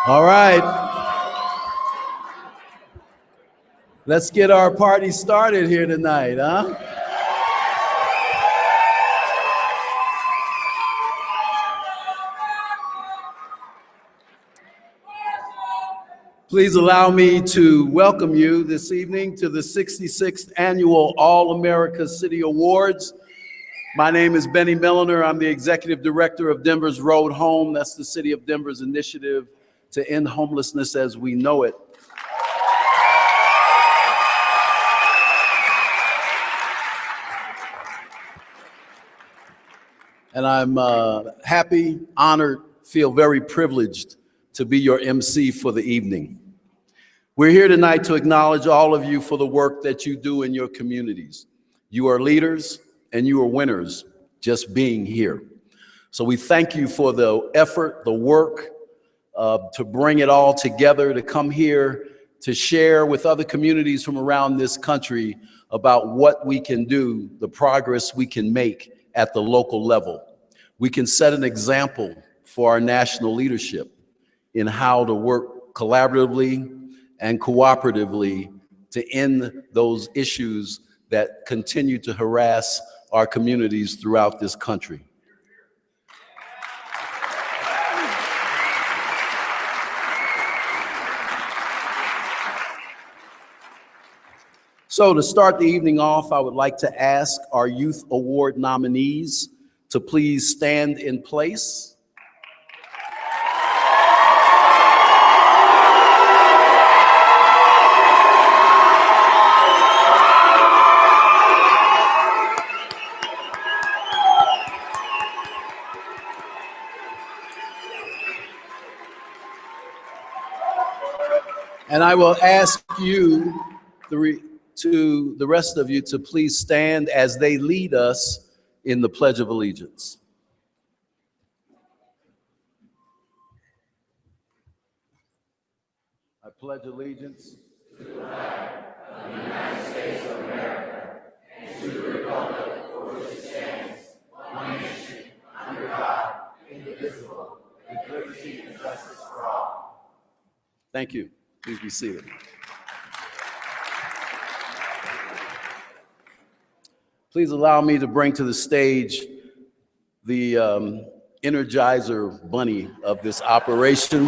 All right. Let's get our party started here tonight, huh? Please allow me to welcome you this evening to the 66th Annual All-America City Awards. My name is Benny Milliner. I'm the Executive Director of Denver's Road Home. That's the City of Denver's initiative to end homelessness as we know it. And I'm happy, honored, feel very privileged to be your MC for the evening. We're here tonight to acknowledge all of you for the work that you do in your communities. You are leaders and you are winners just being here. So we thank you for the effort, the work to bring it all together, to come here, to share with other communities from around this country about what we can do, the progress we can make at the local level. We can set an example for our national leadership in how to work collaboratively and cooperatively to end those issues that continue to harass our communities throughout this country. So to start the evening off, I would like to ask our Youth Award nominees to please stand in place. And I will ask you, the rest of you, to please stand as they lead us in the Pledge of Allegiance. I pledge allegiance to the flag of the United States of America and to the republic for which it stands, one nation, under God, indivisible, with liberty and justice for all. Thank you. Please be seated. Please allow me to bring to the stage the Energizer Bunny of this operation.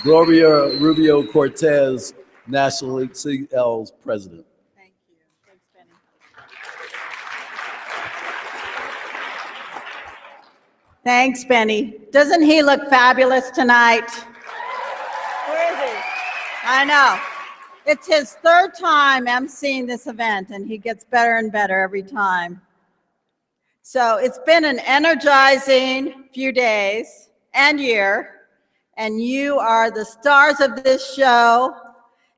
Gloria Rubio Cortez, National League CL's president. Thank you. Thanks, Benny. Thanks, Benny. Doesn't he look fabulous tonight? Where is he? I know. It's his third time emceeing this event, and he gets better and better every time. So it's been an energizing few days and year, and you are the stars of this show,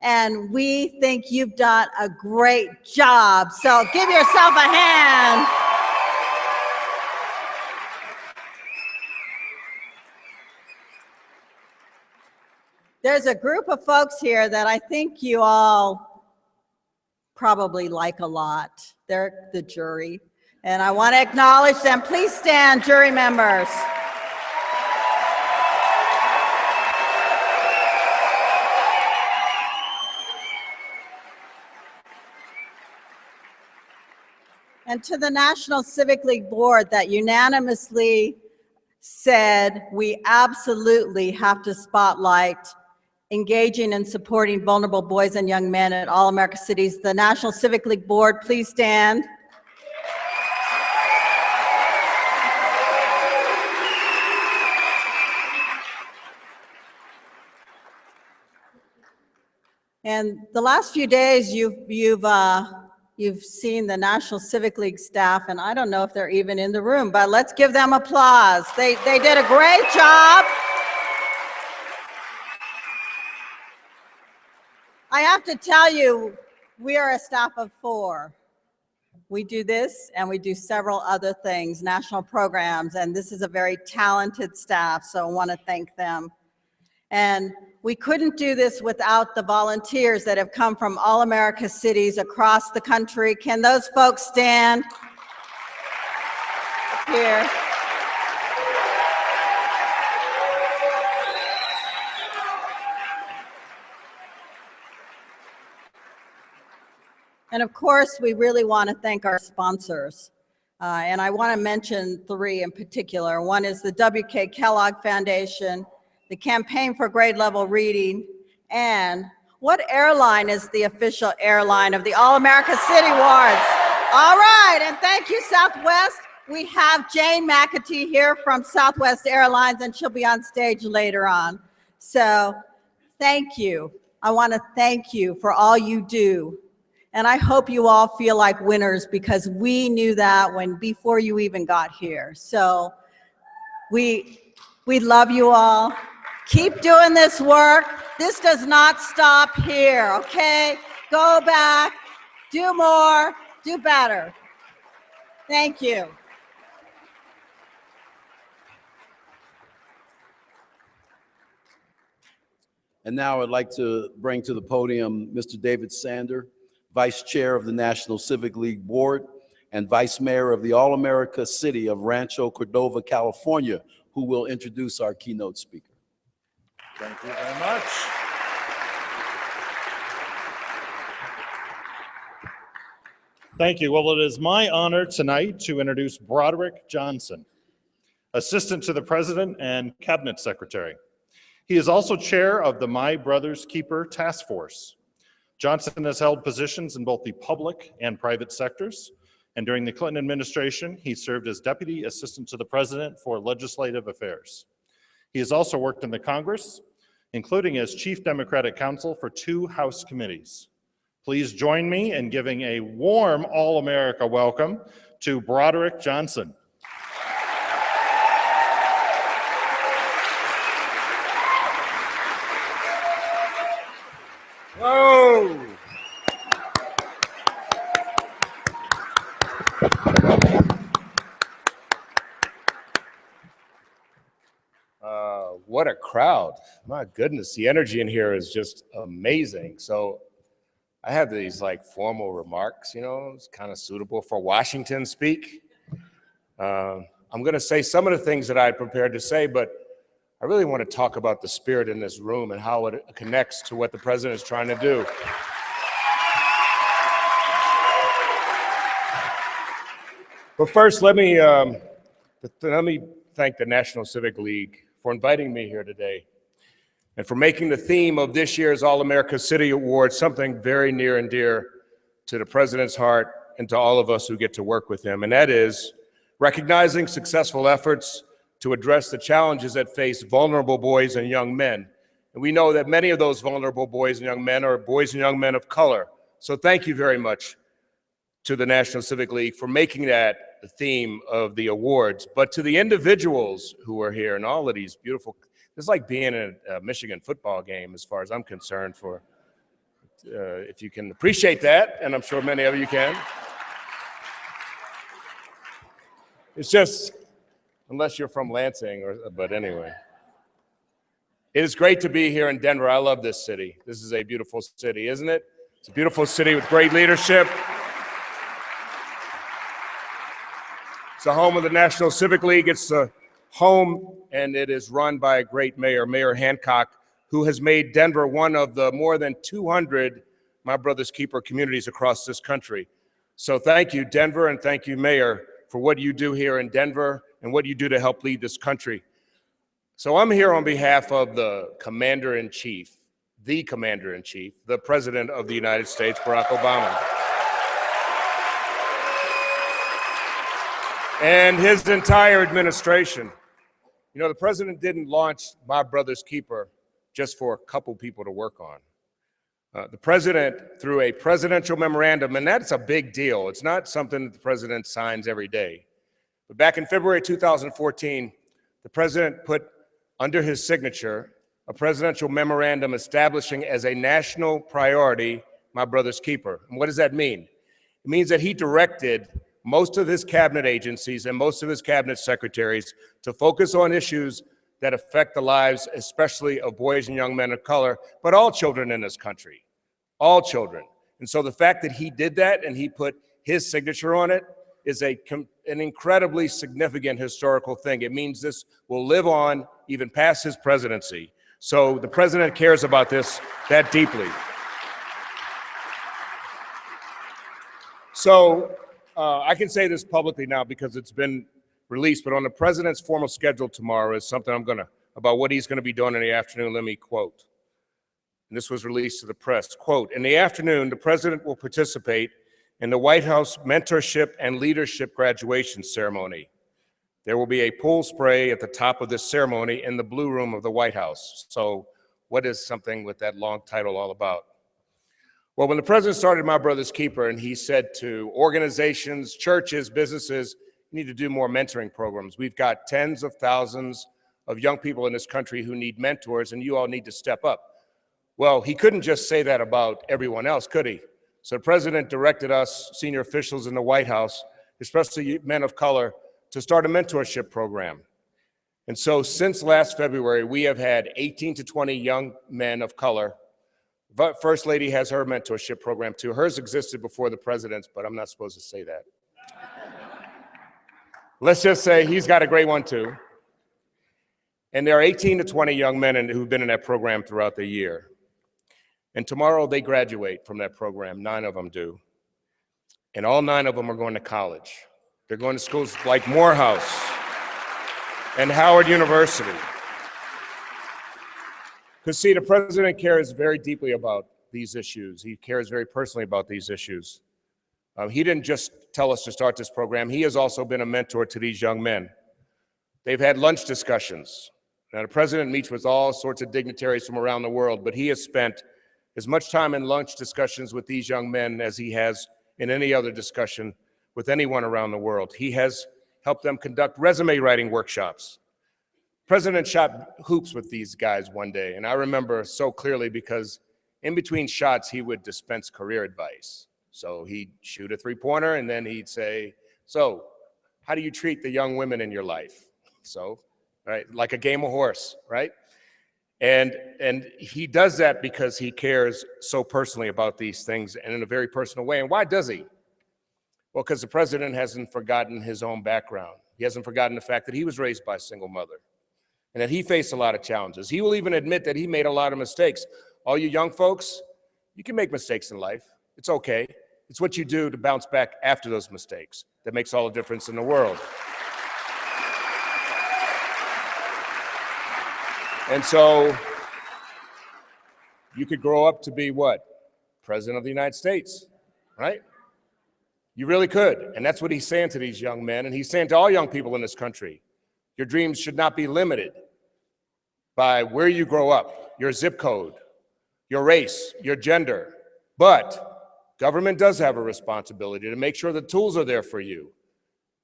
and we think you've done a great job. So give yourself a hand. There's a group of folks here that I think you all probably like a lot. They're the jury, and I want to acknowledge them. Please stand, jury members. And to the National Civic League Board that unanimously said we absolutely have to spotlight engaging and supporting vulnerable boys and young men at All America Cities. The National Civic League Board, please stand. And the last few days, you've seen the National Civic League staff, and I don't know if they're even in the room, but let's give them applause. They did a great job. I have to tell you, we are a staff of 4. We do this and we do several other things, national programs, and this is a very talented staff, so I want to thank them. And we couldn't do this without the volunteers that have come from All America Cities across the country. Can those folks stand? here. And of course, we really want to thank our sponsors. And I want to mention three in particular. One is the W.K. Kellogg Foundation, the Campaign for Grade Level Reading, and what airline is the official airline of the All-America City Awards? All right, and thank you, Southwest. We have Jane McAtee here from Southwest Airlines, and she'll be on stage later on. So thank you. I want to thank you for all you do. And I hope you all feel like winners, because we knew that before you even got here. So we love you all. Keep doing this work. This does not stop here, okay? Go back, do more, do better. Thank you. And now I'd like to bring to the podium Mr. David Sander, Vice Chair of the National Civic League Board and Vice Mayor of the All-America City of Rancho Cordova, California, who will introduce our keynote speaker. Thank you very much. Thank you. Well, it is my honor tonight to introduce Broderick Johnson, Assistant to the President and Cabinet Secretary. He is also chair of the My Brother's Keeper Task Force. Johnson has held positions in both the public and private sectors, and during the Clinton administration, he served as Deputy Assistant to the President for Legislative Affairs. He has also worked in the Congress, including as Chief Democratic Counsel for 2 House committees. Please join me in giving a warm All-America welcome to Broderick Johnson. Whoa! What a crowd. My goodness, the energy in here is just amazing. So I have these like formal remarks, you know, it's kind of suitable for Washington speak. I'm going to say some of the things that I had prepared to say, but I really want to talk about the spirit in this room and how it connects to what the president is trying to do. But first, let me thank the National Civic League for inviting me here today and for making the theme of this year's All-America City Awards something very near and dear to the president's heart and to all of us who get to work with him, and that is recognizing successful efforts to address the challenges that face vulnerable boys and young men. And we know that many of those vulnerable boys and young men are boys and young men of color. So thank you very much to the National Civic League for making that the theme of the awards. But to the individuals who are here and all of these beautiful, it's like being in a Michigan football game as far as I'm concerned, for if you can appreciate that, and I'm sure many of you can. It's just, unless you're from Lansing, but anyway. It is great to be here in Denver. I love this city. This is a beautiful city, isn't it? It's a beautiful city with great leadership. It's the home of the National Civic League. It's the home, and it is run by a great mayor, Mayor Hancock, who has made Denver one of the more than 200 My Brother's Keeper communities across this country. So thank you, Denver, and thank you, Mayor, for what you do here in Denver and what you do to help lead this country. So I'm here on behalf of the Commander-in-Chief, the Commander-in-Chief, the President of the United States, Barack Obama, and his entire administration. You know, the president didn't launch My Brother's Keeper just for a couple people to work on. The president, through a presidential memorandum, and that's a big deal. It's not something that the president signs every day. But back in February 2014, the president put under his signature a presidential memorandum establishing as a national priority My Brother's Keeper. And what does that mean? It means that he directed most of his cabinet agencies and most of his cabinet secretaries to focus on issues that affect the lives, especially of boys and young men of color, but all children in this country, all children. And so the fact that he did that and he put his signature on it is an incredibly significant historical thing. It means this will live on even past his presidency. So the president cares about this that deeply. So I can say this publicly now because it's been released, but on the president's formal schedule tomorrow is something about what he's going to be doing in the afternoon. Let me quote. And this was released to the press. Quote, in the afternoon, the president will participate in the White House Mentorship and Leadership Graduation Ceremony. There will be a pool spray at the top of this ceremony in the Blue Room of the White House. So what is something with that long title all about? Well, when the president started My Brother's Keeper, and he said to organizations, churches, businesses, you need to do more mentoring programs. We've got tens of thousands of young people in this country who need mentors, and you all need to step up. Well, he couldn't just say that about everyone else, could he? So the president directed us, senior officials in the White House, especially men of color, to start a mentorship program. And so since last February, we have had 18 to 20 young men of color. But First Lady has her mentorship program too. Hers existed before the president's, but I'm not supposed to say that. Let's just say he's got a great one too. And there are 18 to 20 young men who've been in that program throughout the year. And tomorrow they graduate from that program, 9 of them do. And all 9 of them are going to college. They're going to schools like Morehouse and Howard University. Because see, the president cares very deeply about these issues. He cares very personally about these issues. He didn't just tell us to start this program. He has also been a mentor to these young men. They've had lunch discussions. Now, the president meets with all sorts of dignitaries from around the world, but he has spent as much time in lunch discussions with these young men as he has in any other discussion with anyone around the world. He has helped them conduct resume writing workshops. President shot hoops with these guys one day, and I remember so clearly because in between shots, he would dispense career advice. So he'd shoot a three-pointer, and then he'd say, so how do you treat the young women in your life? So, right, like a game of horse, right? And he does that because he cares so personally about these things and in a very personal way. And why does he? Well, because the president hasn't forgotten his own background. He hasn't forgotten the fact that he was raised by a single mother and that he faced a lot of challenges. He will even admit that he made a lot of mistakes. All you young folks, you can make mistakes in life. It's okay. It's what you do to bounce back after those mistakes that makes all the difference in the world. And so you could grow up to be what? President of the United States, right? You really could. And that's what he's saying to these young men. And he's saying to all young people in this country, your dreams should not be limited by where you grow up, your zip code, your race, your gender. But government does have a responsibility to make sure the tools are there for you.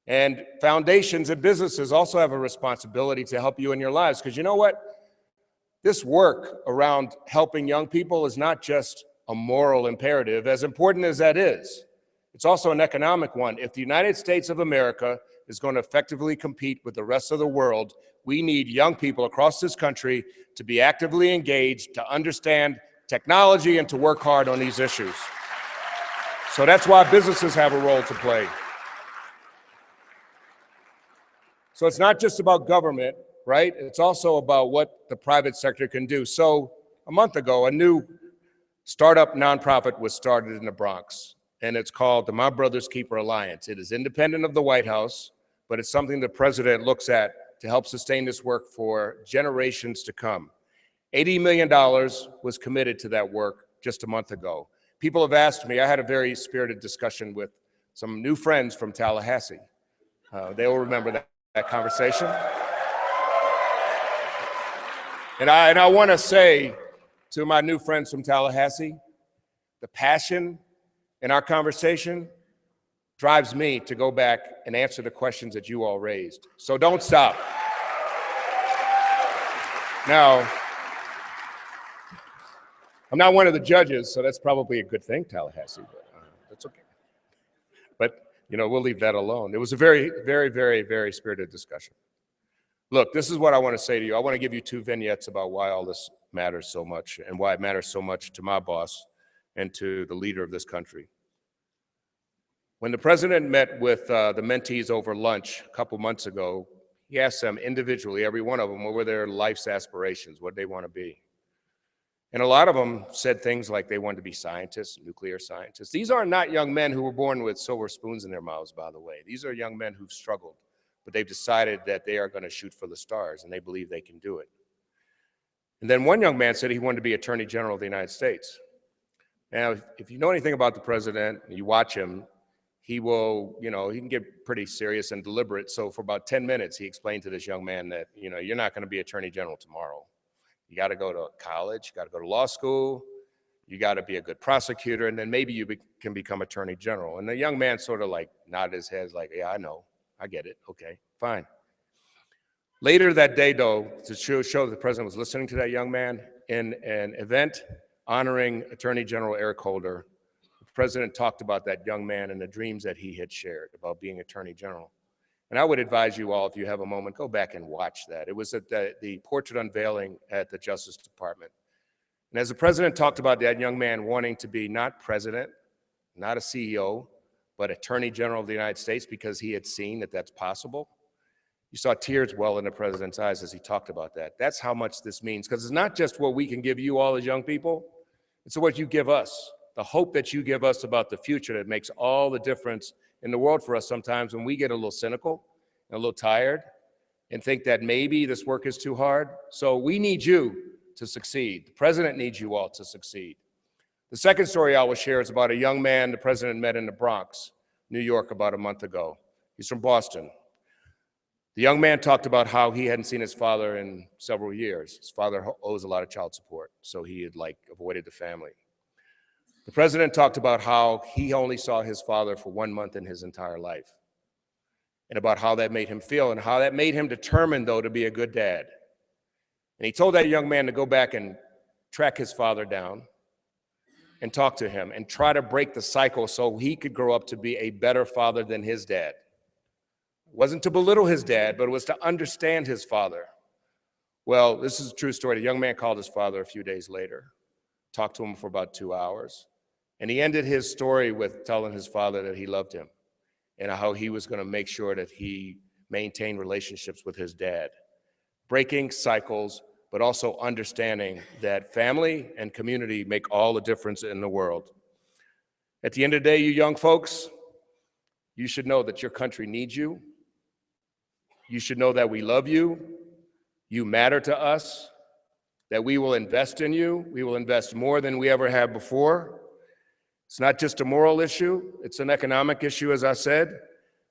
And foundations and businesses also have a responsibility to help you in your lives. Because you know what? This work around helping young people is not just a moral imperative, as important as that is. It's also an economic one. If the United States of America is going to effectively compete with the rest of the world, we need young people across this country to be actively engaged, to understand technology, and to work hard on these issues. So that's why businesses have a role to play. So it's not just about government, right? It's also about what the private sector can do. So a month ago, a new startup nonprofit was started in the Bronx, and it's called the My Brother's Keeper Alliance. It is independent of the White House, but it's something the president looks at to help sustain this work for generations to come. $80 million was committed to that work just a month ago. People have asked me, I had a very spirited discussion with some new friends from Tallahassee. They will remember that conversation. And I want to say to my new friends from Tallahassee, the passion in our conversation drives me to go back and answer the questions that you all raised. So don't stop. Now, I'm not one of the judges, so that's probably a good thing, Tallahassee, but that's okay. But, you know, we'll leave that alone. It was a very, very, very, very spirited discussion. Look, this is what I want to say to you. I want to give you 2 vignettes about why all this matters so much and why it matters so much to my boss and to the leader of this country. When the president met with the mentees over lunch a couple months ago, he asked them individually, every one of them, what were their life's aspirations, what they want to be. And a lot of them said things like they wanted to be scientists, nuclear scientists. These are not young men who were born with silver spoons in their mouths, by the way. These are young men who've struggled, but they've decided that they are going to shoot for the stars, and they believe they can do it. And then one young man said he wanted to be Attorney General of the United States. Now, if you know anything about the president, and you watch him, he will, he can get pretty serious and deliberate. So for about 10 minutes, he explained to this young man that, you're not going to be Attorney General tomorrow. You got to go to college, you got to go to law school, you got to be a good prosecutor, and then maybe you can become Attorney General. And the young man sort of like nodded his head like, yeah, I know, I get it, okay, fine. Later that day, though, to show that the president was listening to that young man, in an event honoring Attorney General Eric Holder, the president talked about that young man and the dreams that he had shared about being Attorney General. And I would advise you all, if you have a moment, go back and watch that. It was at the portrait unveiling at the Justice Department. And as the president talked about that young man wanting to be not president, not a CEO, but Attorney General of the United States because he had seen that that's possible, you saw tears well in the president's eyes as he talked about that. That's how much this means, because it's not just what we can give you all as young people, it's what you give us, the hope that you give us about the future that makes all the difference in the world for us sometimes when we get a little cynical and a little tired and think that maybe this work is too hard. So we need you to succeed. The president needs you all to succeed. The second story I will share is about a young man the president met in the Bronx, New York, about a month ago. He's from Boston. The young man talked about how he hadn't seen his father in several years. His father owes a lot of child support, so he had avoided the family. The president talked about how he only saw his father for 1 month in his entire life, and about how that made him feel and how that made him determined, though, to be a good dad. And he told that young man to go back and track his father down and talk to him and try to break the cycle so he could grow up to be a better father than his dad. It wasn't to belittle his dad, but it was to understand his father. Well, this is a true story. The young man called his father a few days later, talked to him for about 2 hours, and he ended his story with telling his father that he loved him and how he was going to make sure that he maintained relationships with his dad. Breaking cycles, but also understanding that family and community make all the difference in the world. At the end of the day, you young folks, you should know that your country needs you. You should know that we love you. You matter to us, that we will invest in you. We will invest more than we ever have before. It's not just a moral issue, it's an economic issue, as I said,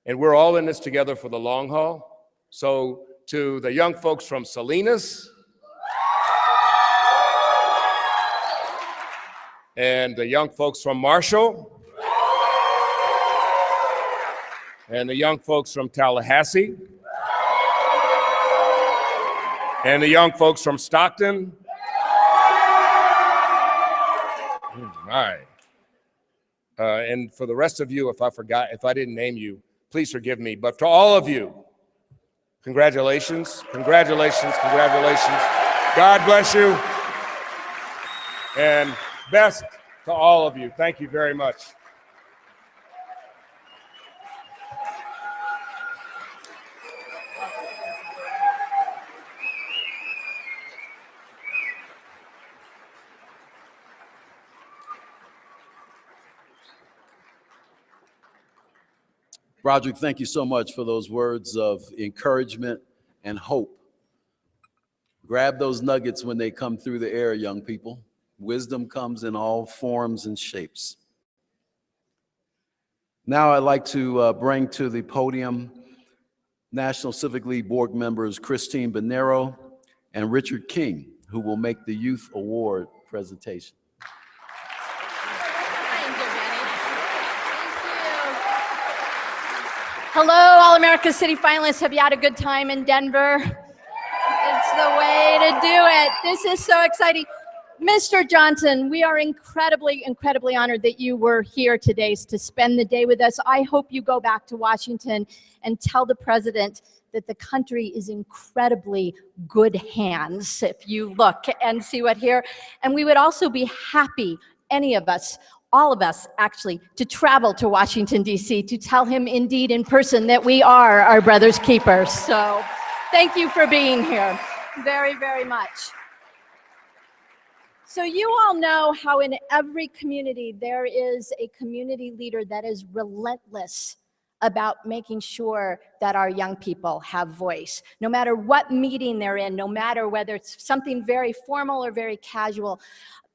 and we're all in this together for the long haul. So to the young folks from Salinas and the young folks from Marshall and the young folks from Tallahassee and the young folks from Stockton, all right. And for the rest of you, if I didn't name you, please forgive me. But to all of you, congratulations, congratulations, congratulations. God bless you. And best to all of you. Thank you very much. Broderick, thank you so much for those words of encouragement and hope. Grab those nuggets when they come through the air, young people. Wisdom comes in all forms and shapes. Now I'd like to bring to the podium National Civic League Board members Christine Bonero and Richard King, who will make the Youth Award presentation. Hello, All-America City finalists. Have you had a good time in Denver? It's the way to do it. This is so exciting. Mr. Johnson, we are incredibly, incredibly honored that you were here today to spend the day with us. I hope you go back to Washington and tell the president that the country is incredibly good hands if you look and see what here. And we would also be happy, any of us, all of us actually, to travel to Washington, D.C. to tell him indeed in person that we are our brother's keepers. So thank you for being here very, very much. So you all know how in every community there is a community leader that is relentless about making sure that our young people have voice. No matter what meeting they're in, no matter whether it's something very formal or very casual,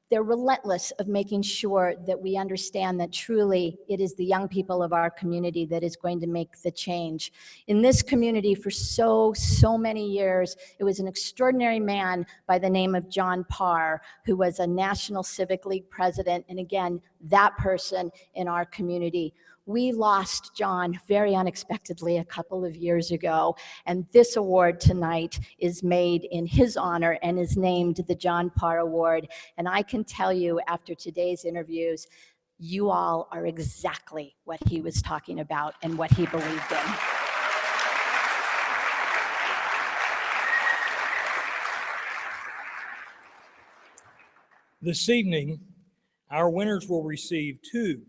they're relentless of making sure that we understand that truly it is the young people of our community that is going to make the change. In this community for so many years, it was an extraordinary man by the name of John Parr, who was a National Civic League president, and again, that person in our community. We lost John very unexpectedly a couple of years ago, and this award tonight is made in his honor and is named the John Parr Award. And I can tell you after today's interviews, you all are exactly what he was talking about and what he believed in. This evening, our winners will receive 2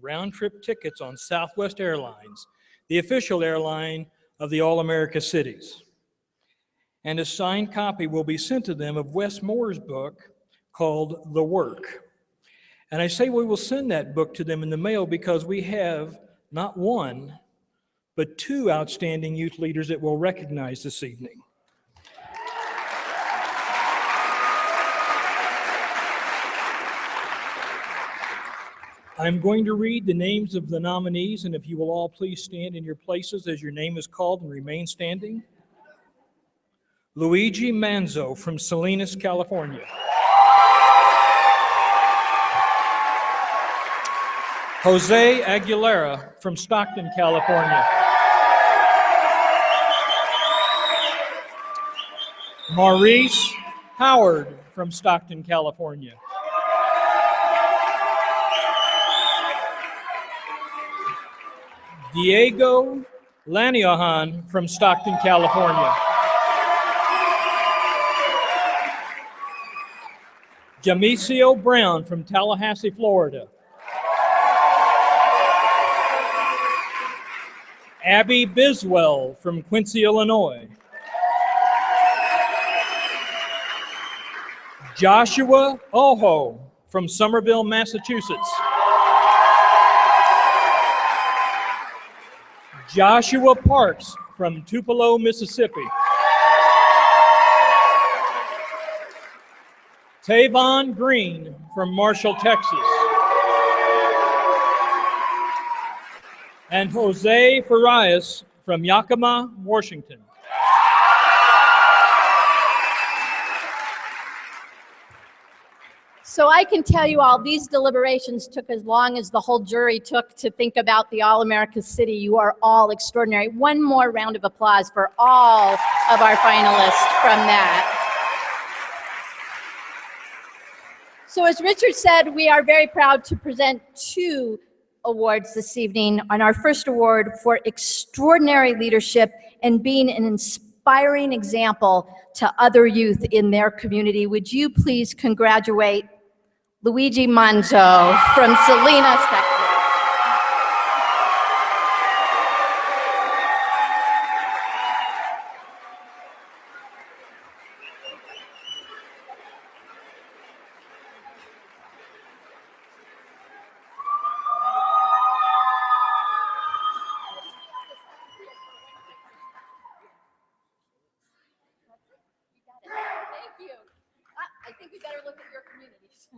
round-trip tickets on Southwest Airlines, the official airline of the All-America Cities. And a signed copy will be sent to them of Wes Moore's book called The Work. And I say we will send that book to them in the mail because we have not 1, but 2 outstanding youth leaders that we'll recognize this evening. I'm going to read the names of the nominees, and if you will all please stand in your places as your name is called and remain standing. Luigi Manzo from Salinas, California. Jose Aguilera from Stockton, California. Maurice Howard from Stockton, California. Diego Laniohan from Stockton, California. Jamicio Brown from Tallahassee, Florida. Abby Biswell from Quincy, Illinois. Joshua Oho from Somerville, Massachusetts. Joshua Parks from Tupelo, Mississippi. Tavon Green from Marshall, Texas. And Jose Farias from Yakima, Washington. So I can tell you all, these deliberations took as long as the whole jury took to think about the All-America City. You are all extraordinary. One more round of applause for all of our finalists from that. So as Richard said, we are very proud to present 2 awards this evening. On our first award for extraordinary leadership and being an inspiring example to other youth in their community. Would you please congratulate Luigi Manzo from Salinas, Texas. Thank you. I think we better look at your communities.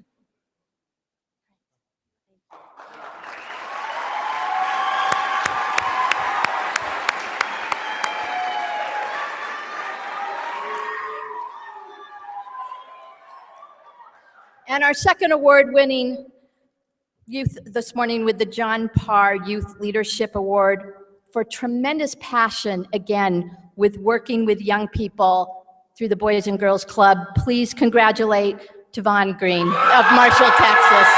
And our second award-winning youth this morning with the John Parr Youth Leadership Award for tremendous passion, again, with working with young people through the Boys and Girls Club. Please congratulate Tavon Green of Marshall, Texas.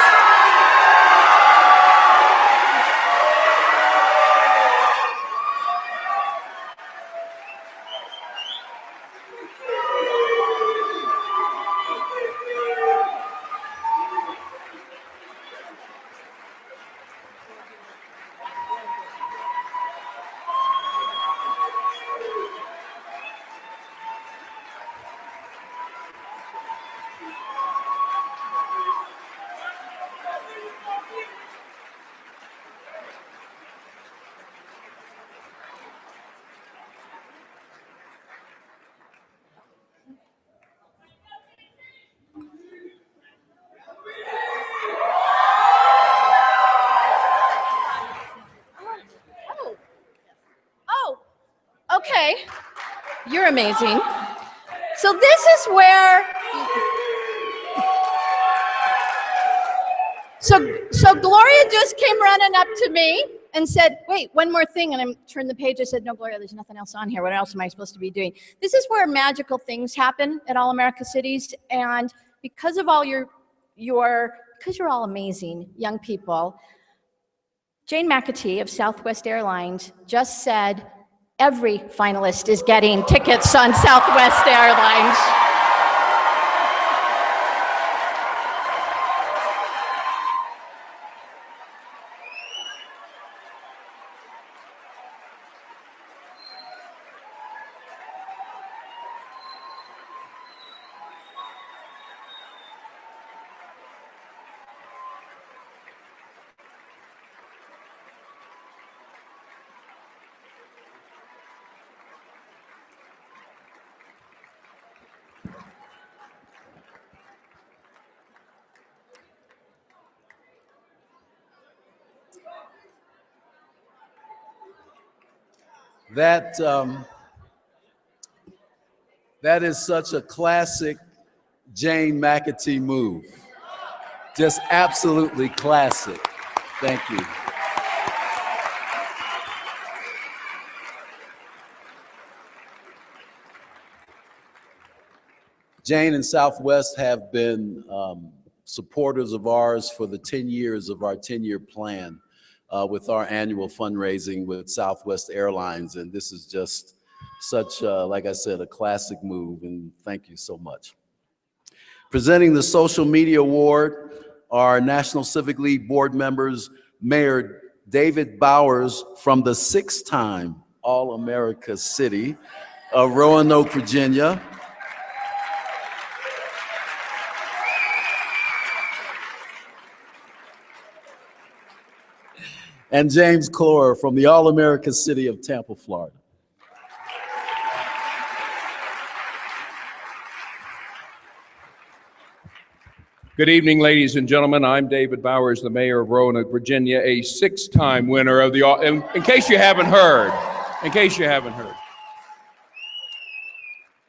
Okay, you're amazing. So this is where, so Gloria just came running up to me and said, wait, one more thing. And I turned the page. I said, no, Gloria, there's nothing else on here. What else am I supposed to be doing? This is where magical things happen at All America Cities. And because of all because you're all amazing young people, Jane McAtee of Southwest Airlines just said every finalist is getting tickets on Southwest Airlines. That is such a classic Jane McAtee move. Just absolutely classic. Thank you. Jane and Southwest have been supporters of ours for the 10 years of our 10-year plan with our annual fundraising with Southwest Airlines. And this is just such, like I said, a classic move, and thank you so much. Presenting the Social Media Award are National Civic League board members, Mayor David Bowers from the 6-time All-America City of Roanoke, Virginia. And James Clore from the All-America City of Tampa, Florida. Good evening, ladies and gentlemen. I'm David Bowers, the mayor of Roanoke, Virginia, a 6-time winner of the, in case you haven't heard.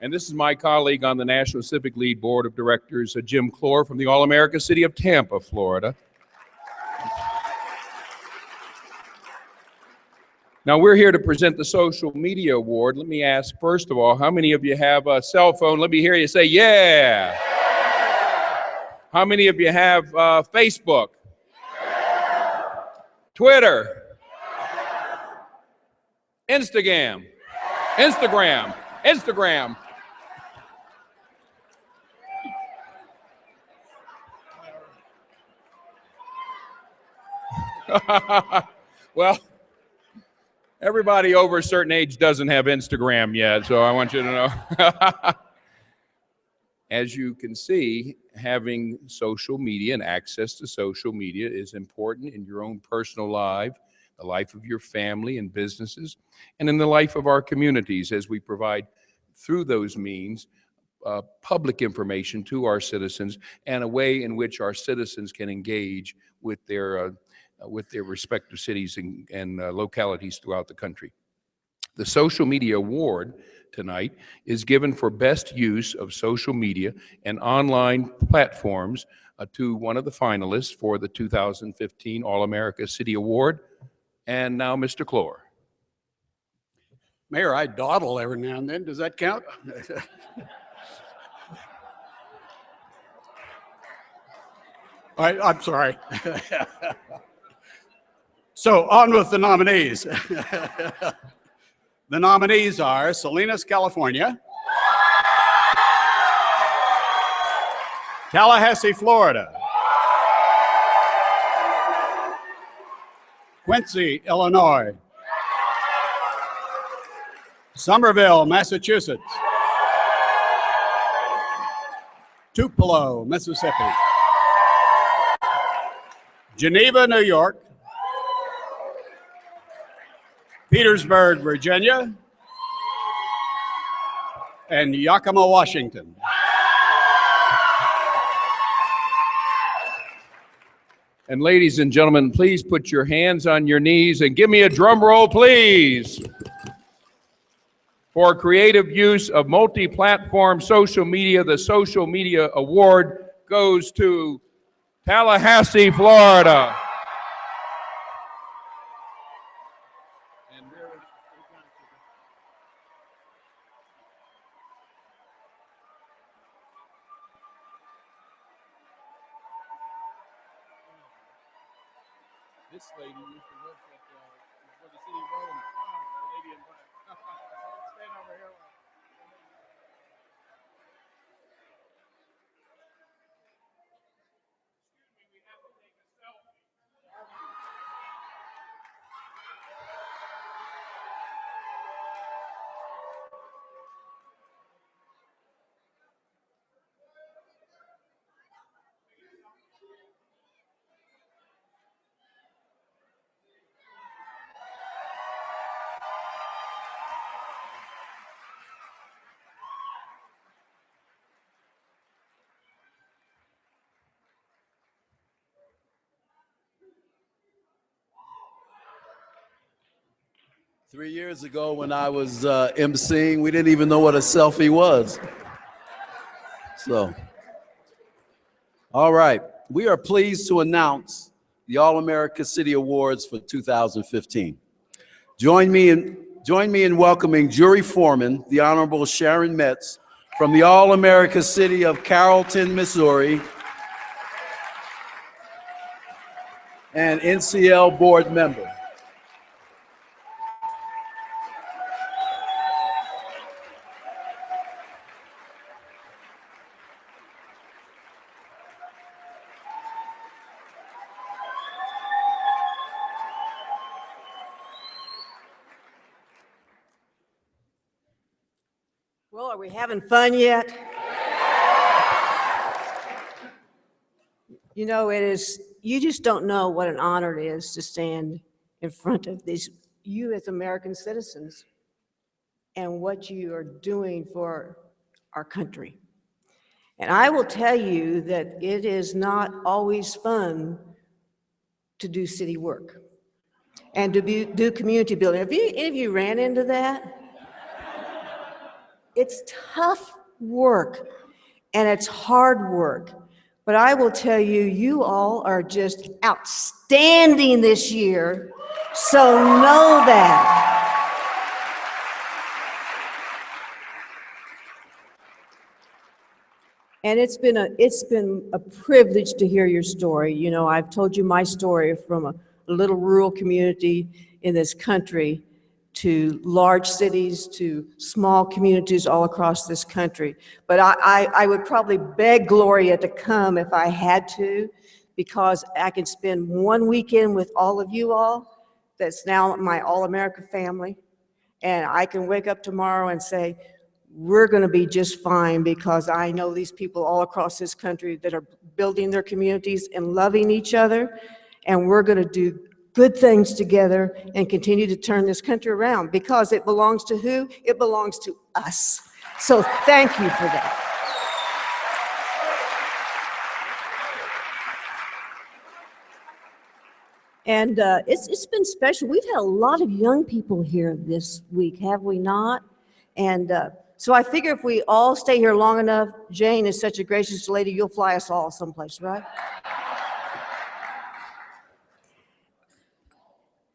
And this is my colleague on the National Civic League Board of Directors, Jim Clore from the All-America City of Tampa, Florida. Now, we're here to present the Social Media Award. Let me ask, first of all, how many of you have a cell phone? Let me hear you say, yeah. How many of you have Facebook? Twitter? Instagram? Well, everybody over a certain age doesn't have Instagram yet, so I want you to know. As you can see, having social media and access to social media is important in your own personal life, the life of your family and businesses, and in the life of our communities as we provide, through those means, public information to our citizens and a way in which our citizens can engage with their respective cities and localities throughout the country. The Social Media Award tonight is given for best use of social media and online platforms to one of the finalists for the 2015 All-America City Award. And now, Mr. Clore. Mayor, I dawdle every now and then. Does that count? I'm sorry. So on with the nominees. The nominees are Salinas, California, Tallahassee, Florida, Quincy, Illinois, Somerville, Massachusetts, Tupelo, Mississippi, Geneva, New York, Petersburg, Virginia, and Yakima, Washington. And ladies and gentlemen, please put your hands on your knees and give me a drum roll, please. for creative use of multi-platform social media. The Social Media Award goes to Tallahassee, Florida. This lady used to work for the city of Rome. The lady in black. Stand over here. Three years ago when I was emceeing, we didn't even know what a selfie was. So, all right. We are pleased to announce the All-America City Awards for 2015. Join me in welcoming jury foreman, the Honorable Sharon Metz, from the All-America City of Carrollton, Missouri, and NCL board member. Well, are we having fun yet? You know, you just don't know what an honor it is to stand in front of you as American citizens and what you are doing for our country. And I will tell you that it is not always fun to do city work and to do community building. Have any of you ran into that? It's tough work and it's hard work. But I will tell you, you all are just outstanding this year. So know that. And it's been a privilege to hear your story. You know, I've told you my story from a little rural community in this country to large cities, to small communities all across this country. But I would probably beg Gloria to come if I had to, because I can spend one weekend with all of you all. That's now my All-America family. And I can wake up tomorrow and say, we're gonna be just fine, because I know these people all across this country that are building their communities and loving each other. And we're gonna do good things together and continue to turn this country around, because it belongs to who? It belongs to us. So thank you for that. And it's been special. We've had a lot of young people here this week, have we not? And so I figure if we all stay here long enough, Jane is such a gracious lady, you'll fly us all someplace, right?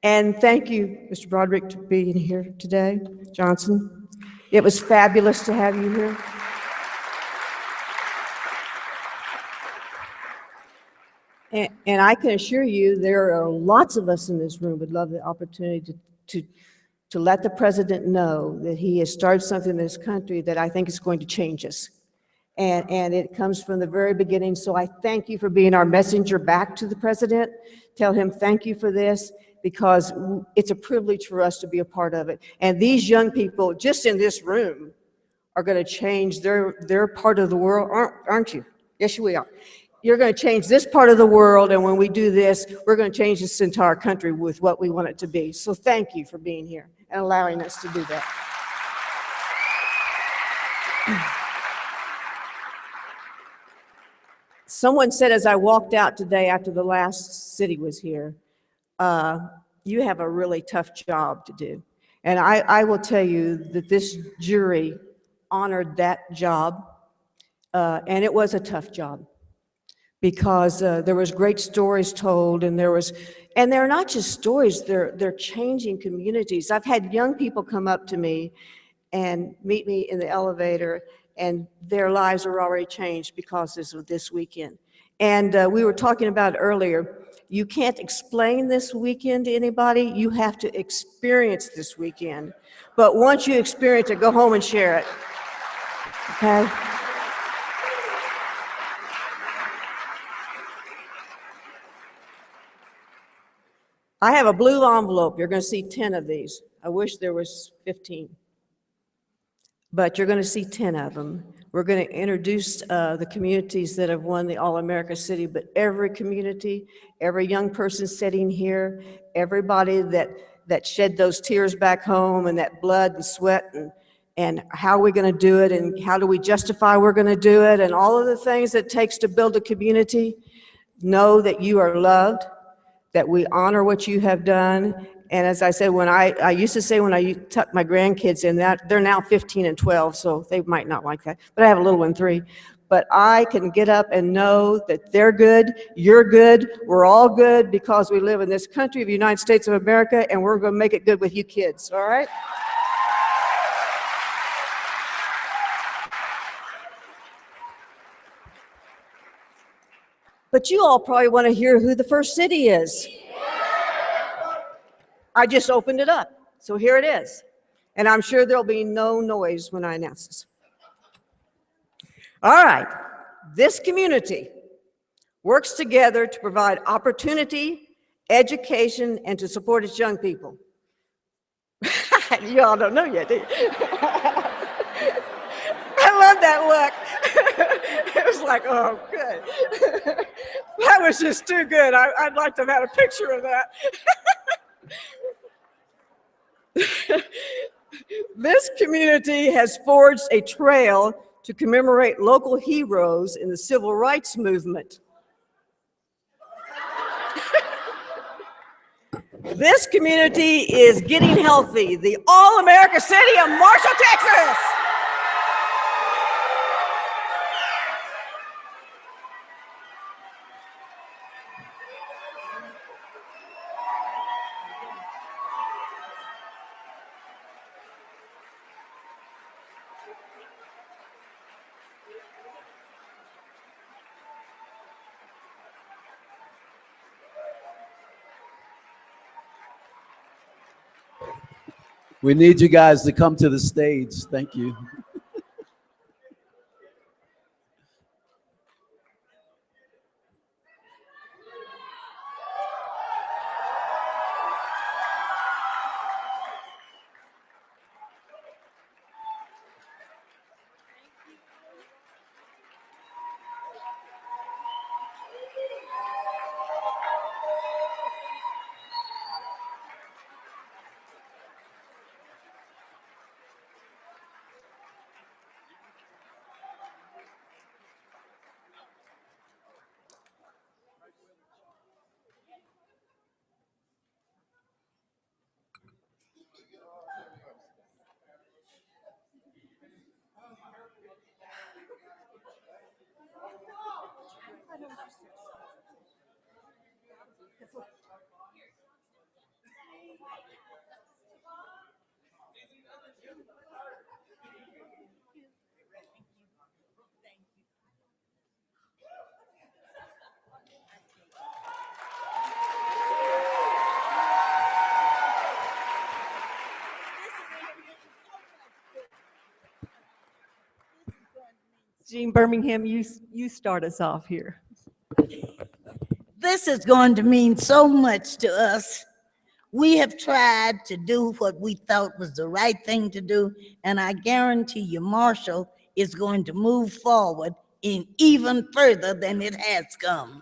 And thank you, Mr. Broderick, for being here today. Johnson, it was fabulous to have you here. And I can assure you, there are lots of us in this room would love the opportunity to let the president know that he has started something in this country that I think is going to change us. And it comes from the very beginning. So I thank you for being our messenger back to the president. Tell him thank you for this, because it's a privilege for us to be a part of it. And these young people just in this room are going to change their part of the world, aren't you? Yes, we are. You're going to change this part of the world, and when we do this, we're going to change this entire country with what we want it to be. So thank you for being here and allowing us to do that. Someone said as I walked out today after the last city was here, you have a really tough job to do. And I will tell you that this jury honored that job, and it was a tough job because there was great stories told, and they're not just stories, they're changing communities. I've had young people come up to me and meet me in the elevator, and their lives are already changed because of this weekend. And we were talking about earlier, you can't explain this weekend to anybody, you have to experience this weekend. But once you experience it, go home and share it, okay? I have a blue envelope. You're going to see 10 of these. I wish there was 15. But you're going to see 10 of them. We're going to introduce the communities that have won the All-America City, but every community, every young person sitting here, everybody that shed those tears back home and that blood and sweat and how are we going to do it and how do we justify we're going to do it and all of the things it takes to build a community, know that you are loved, that we honor what you have done. And as I said, when I used to say when I tuck my grandkids in, that they're now 15 and 12, so they might not like that, but I have a little one, 3. But I can get up and know that they're good, you're good, we're all good because we live in this country of the United States of America, and we're going to make it good with you kids, all right? But you all probably want to hear who the first city is. I just opened it up, so here it is. And I'm sure there'll be no noise when I announce this. All right, this community works together to provide opportunity, education, and to support its young people. You all don't know yet, do you? I love that look. It was like, oh, good. That was just too good. I'd like to have had a picture of that. This community has forged a trail to commemorate local heroes in the civil rights movement. This community is getting healthy, the All-America City of Marshall, Texas. We need you guys to come to the stage. Thank you. Jean Birmingham, you start us off here. This is going to mean so much to us. We have tried to do what we thought was the right thing to do, and I guarantee you Marshall is going to move forward in even further than it has come.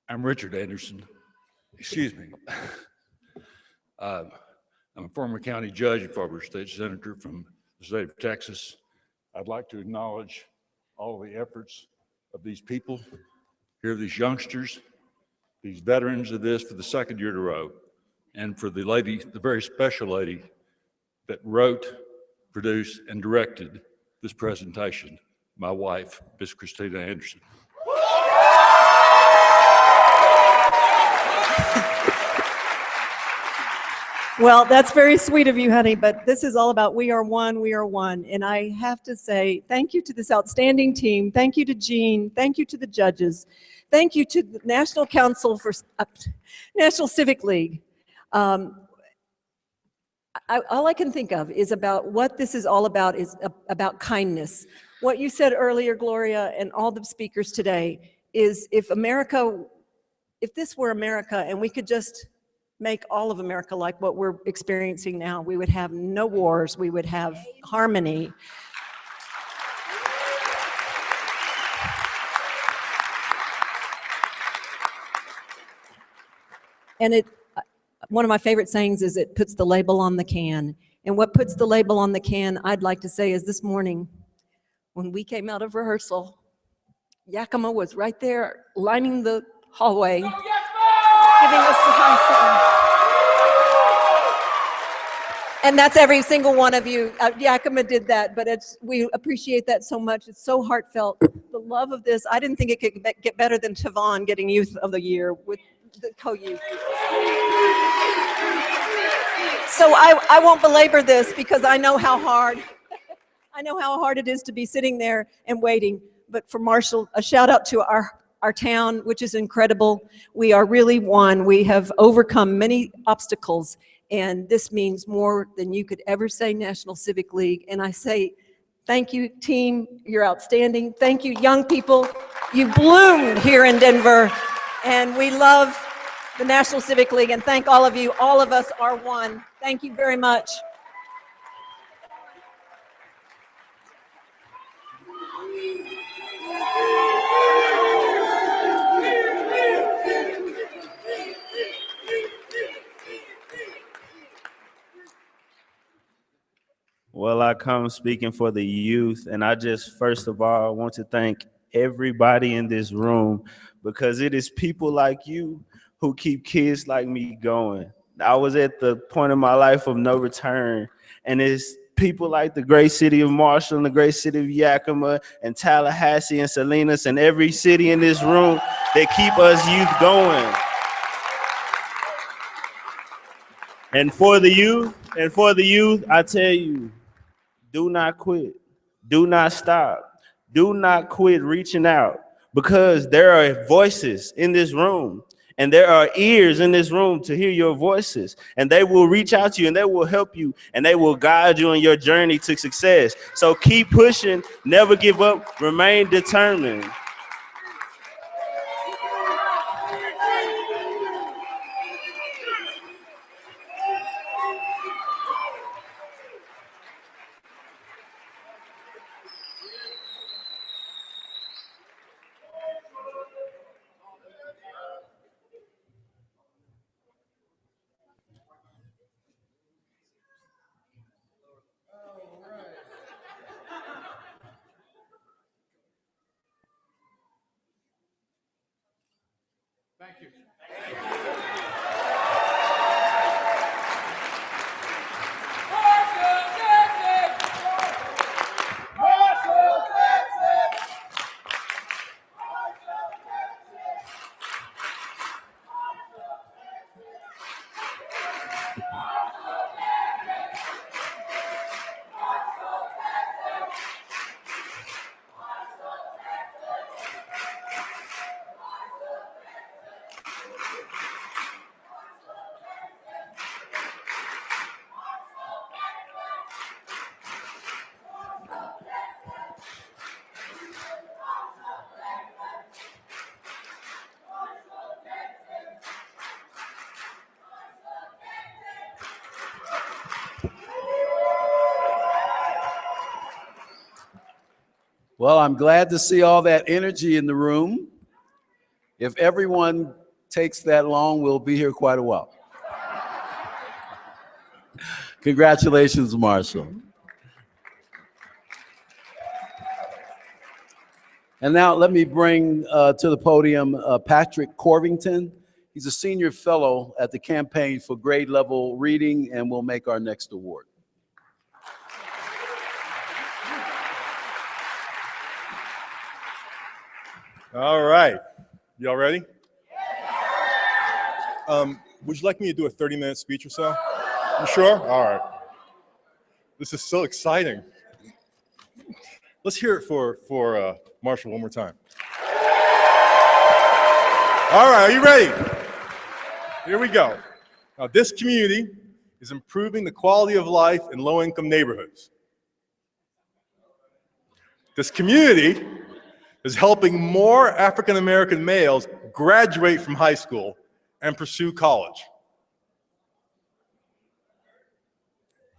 I'm Richard Anderson. Excuse me. I'm a former county judge and former state senator from the state of Texas. I'd like to acknowledge all the efforts of these people here, these youngsters, these veterans of this for the second year in a row, and for the lady, the very special lady that wrote, produced, and directed this presentation, my wife, Miss Christina Anderson. Well, that's very sweet of you, honey, but this is all about we are one, we are one. And I have to say thank you to this outstanding team. Thank you to Jean. Thank you to the judges. Thank you to the National Council for National Civic League. All I can think of is about what this is all about is about kindness. What you said earlier, Gloria, and all the speakers today is if this were America and we could just make all of America like what we're experiencing now, we would have no wars, we would have harmony. And one of my favorite sayings is it puts the label on the can. And what puts the label on the can, I'd like to say, is this morning, when we came out of rehearsal, Yakima was right there lining the hallway, giving us the high sign. And that's every single one of you. Yakima did that, but we appreciate that so much. It's so heartfelt. The love of this, I didn't think it could get better than Tavon getting Youth of the Year with the co-youth. So I won't belabor this because I know how hard it is to be sitting there and waiting. But for Marshall, a shout out to our town, which is incredible. We are really one. We have overcome many obstacles, and this means more than you could ever say, National Civic League. And I say, thank you, team. You're outstanding. Thank you, young people. You bloomed here in Denver, and we love the National Civic League, and thank all of you. All of us are one. Thank you very much. Well, I come speaking for the youth, and I just, first of all, want to thank everybody in this room, because it is people like you who keep kids like me going. I was at the point in my life of no return, and it's people like the great city of Marshall and the great city of Yakima and Tallahassee and Salinas and every city in this room that keep us youth going. And for the youth, I tell you, do not quit. Do not stop. Do not quit reaching out, because there are voices in this room and there are ears in this room to hear your voices, and they will reach out to you and they will help you and they will guide you on your journey to success. So keep pushing, never give up, remain determined. Thank you. Well, I'm glad to see all that energy in the room. If everyone takes that long, we'll be here quite a while. Congratulations, Marshall. And now let me bring to the podium Patrick Corvington. He's a senior fellow at the Campaign for Grade Level Reading and will make our next award. All right. Y'all ready? Would you like me to do a 30-minute speech or so? You sure? All right. This is so exciting. Let's hear it for Marshall one more time. All right, are you ready? Here we go. Now, this community is improving the quality of life in low-income neighborhoods. This community is helping more African-American males graduate from high school and pursue college.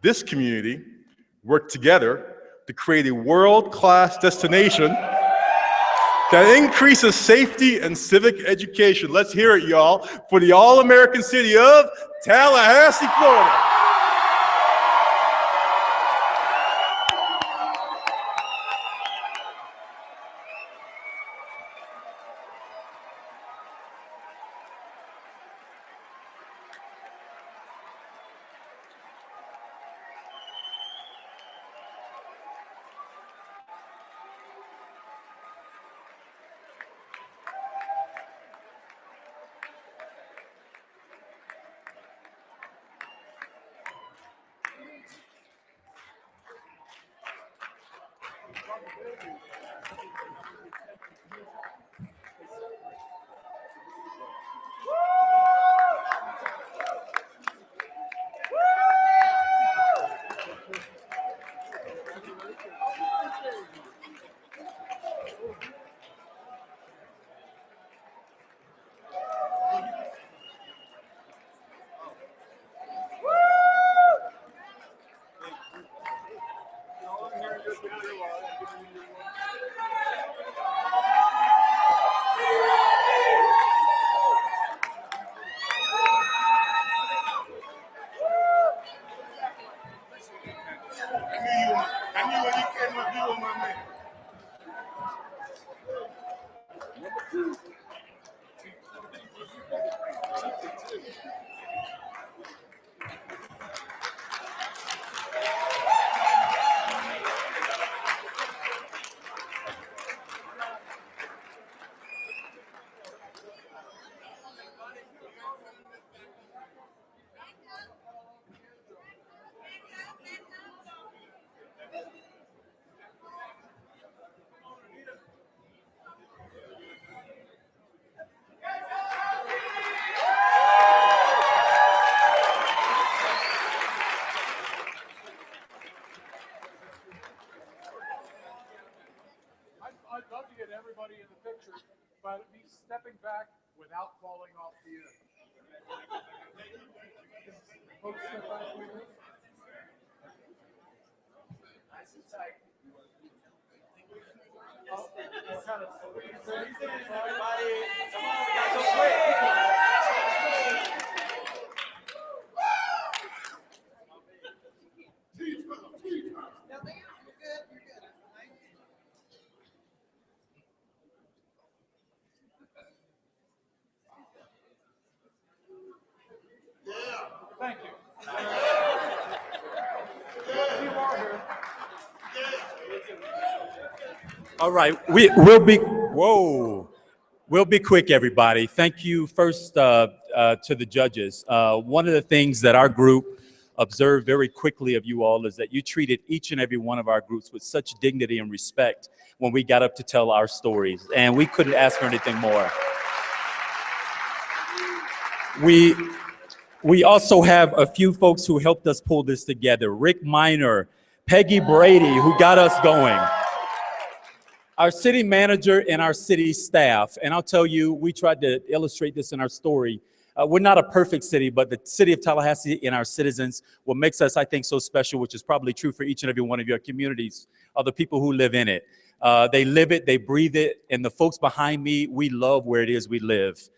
This community worked together to create a world-class destination that increases safety and civic education. Let's hear it, y'all, for the all-American city of Tallahassee, Florida. I'd love to get everybody in the picture, but it'd be stepping back without falling off the end. Folks, step back, please. Nice and tight. Oh, what kind of everybody, come on, we gotta go quick. Thank you. All right, we'll be quick, everybody. Thank you first to the judges. One of the things that our group observed very quickly of you all is that you treated each and every one of our groups with such dignity and respect when we got up to tell our stories, and we couldn't ask for anything more. We also have a few folks who helped us pull this together. Rick Miner, Peggy Brady, who got us going. Our city manager and our city staff. And I'll tell you, we tried to illustrate this in our story. We're not a perfect city, but the city of Tallahassee and our citizens, what makes us, I think, so special, which is probably true for each and every one of your communities, are the people who live in it. They live it, they breathe it, and the folks behind me, we love where it is we live.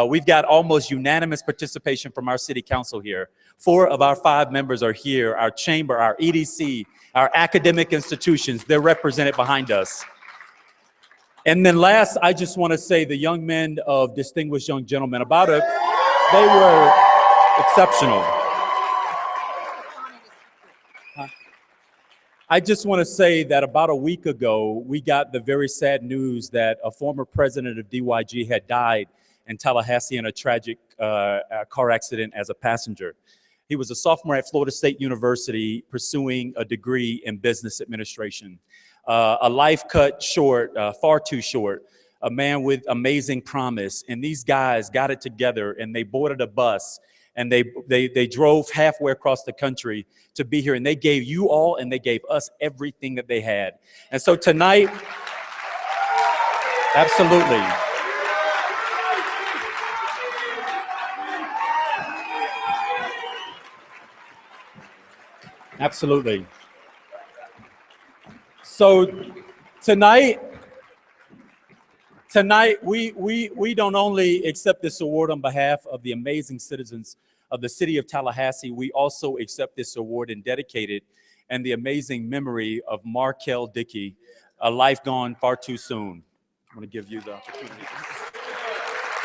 We've got almost unanimous participation from our city council here. 4 of our 5 members are here, our chamber, our EDC, our academic institutions, they're represented behind us. And then last, I just want to say the young men of Distinguished Young Gentlemen, they were exceptional. I just want to say that about a week ago, we got the very sad news that a former president of DYG had died in Tallahassee in a tragic car accident as a passenger. He was a sophomore at Florida State University pursuing a degree in business administration. A life cut short, far too short, a man with amazing promise. And these guys got it together and they boarded a bus and they drove halfway across the country to be here. And they gave you all and they gave us everything that they had. And so tonight, absolutely. Absolutely. So tonight we don't only accept this award on behalf of the amazing citizens of the city of Tallahassee, we also accept this award and dedicate it in the amazing memory of Markel Dickey, a life gone far too soon. I'm going to give you the opportunity.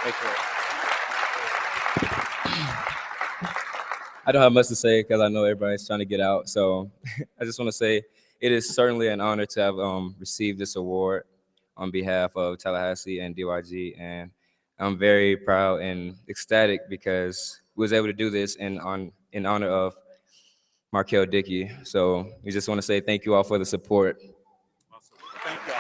Thank you. I don't have much to say because I know everybody's trying to get out. So I just want to say it is certainly an honor to have received this award on behalf of Tallahassee and DYG. And I'm very proud and ecstatic because we was able to do this in honor of Markel Dickey. So we just want to say thank you all for the support. Thank you.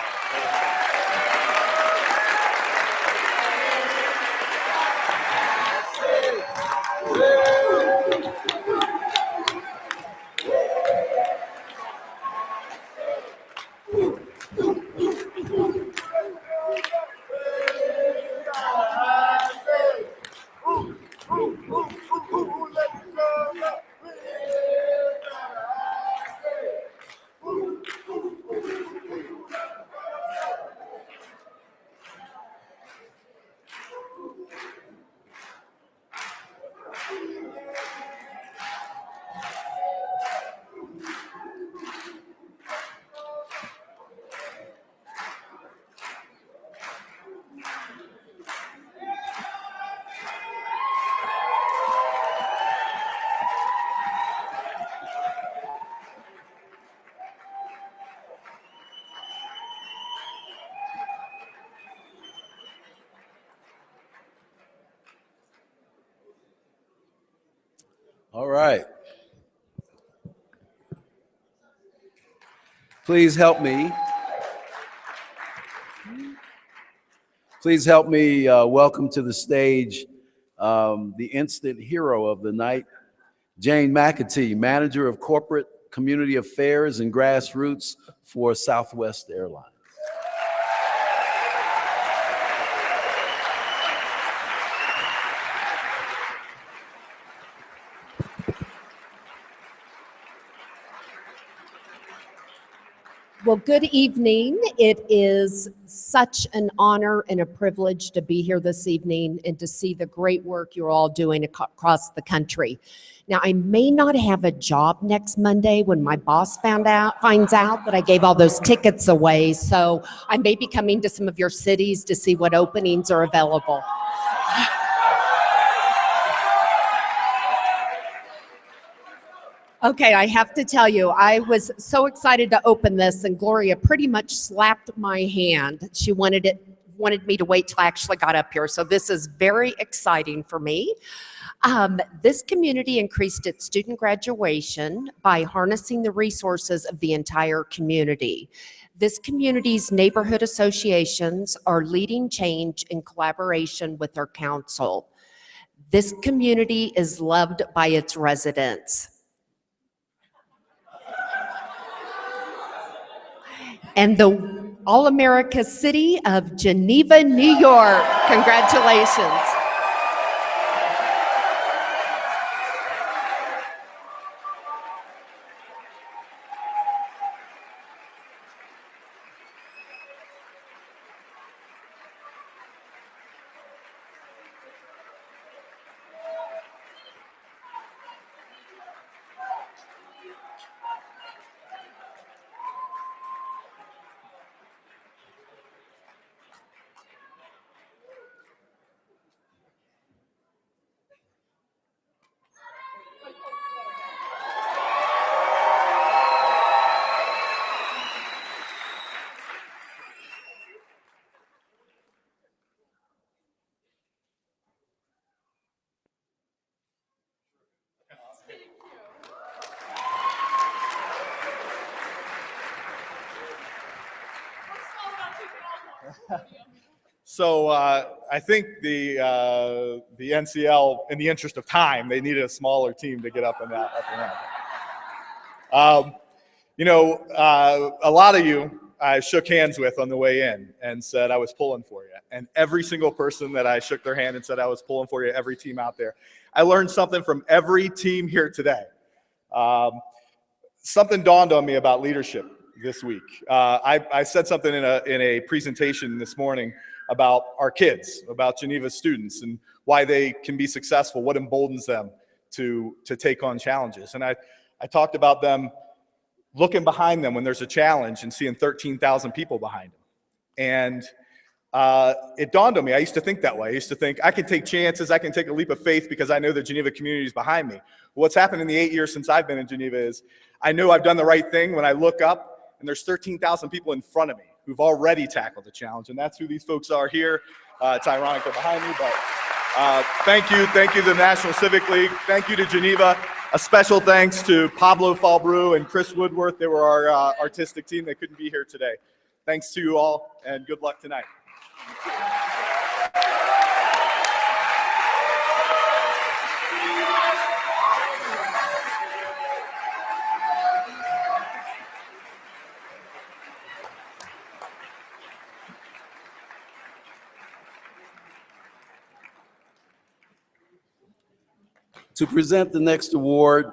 All right. Please help me. Please help me welcome to the stage the instant hero of the night, Jane McAtee, Manager of Corporate Community Affairs and Grassroots for Southwest Airlines. Well, good evening. It is such an honor and a privilege to be here this evening and to see the great work you're all doing across the country. Now, I may not have a job next Monday when my boss finds out that I gave all those tickets away, so I may be coming to some of your cities to see what openings are available. Okay, I have to tell you, I was so excited to open this, and Gloria pretty much slapped my hand. She wanted me to wait till I actually got up here, so this is very exciting for me. This community increased its student graduation by harnessing the resources of the entire community. This community's neighborhood associations are leading change in collaboration with their council. This community is loved by its residents. And the All-America City of Geneva, New York. Congratulations. So I think the NCL, in the interest of time, they needed a smaller team to get up and around. A lot of you I shook hands with on the way in and said I was pulling for you. And every single person that I shook their hand and said I was pulling for you, every team out there, I learned something from every team here today. Something dawned on me about leadership this week. I said something in a presentation this morning about our kids, about Geneva students and why they can be successful, what emboldens them to take on challenges. And I talked about them looking behind them when there's a challenge and seeing 13,000 people behind them. And it dawned on me, I used to think that way. I used to think I can take chances, I can take a leap of faith because I know the Geneva community is behind me. What's happened in the 8 years since I've been in Geneva is I know I've done the right thing when I look up and there's 13,000 people in front of me who've already tackled the challenge. And that's who these folks are here. It's ironic they're behind me, but thank you to the National Civic League. Thank you to Geneva. A special thanks to Pablo Falbrew and Chris Woodworth. They were our artistic team. They couldn't be here today. Thanks to you all, and good luck tonight. To present the next award,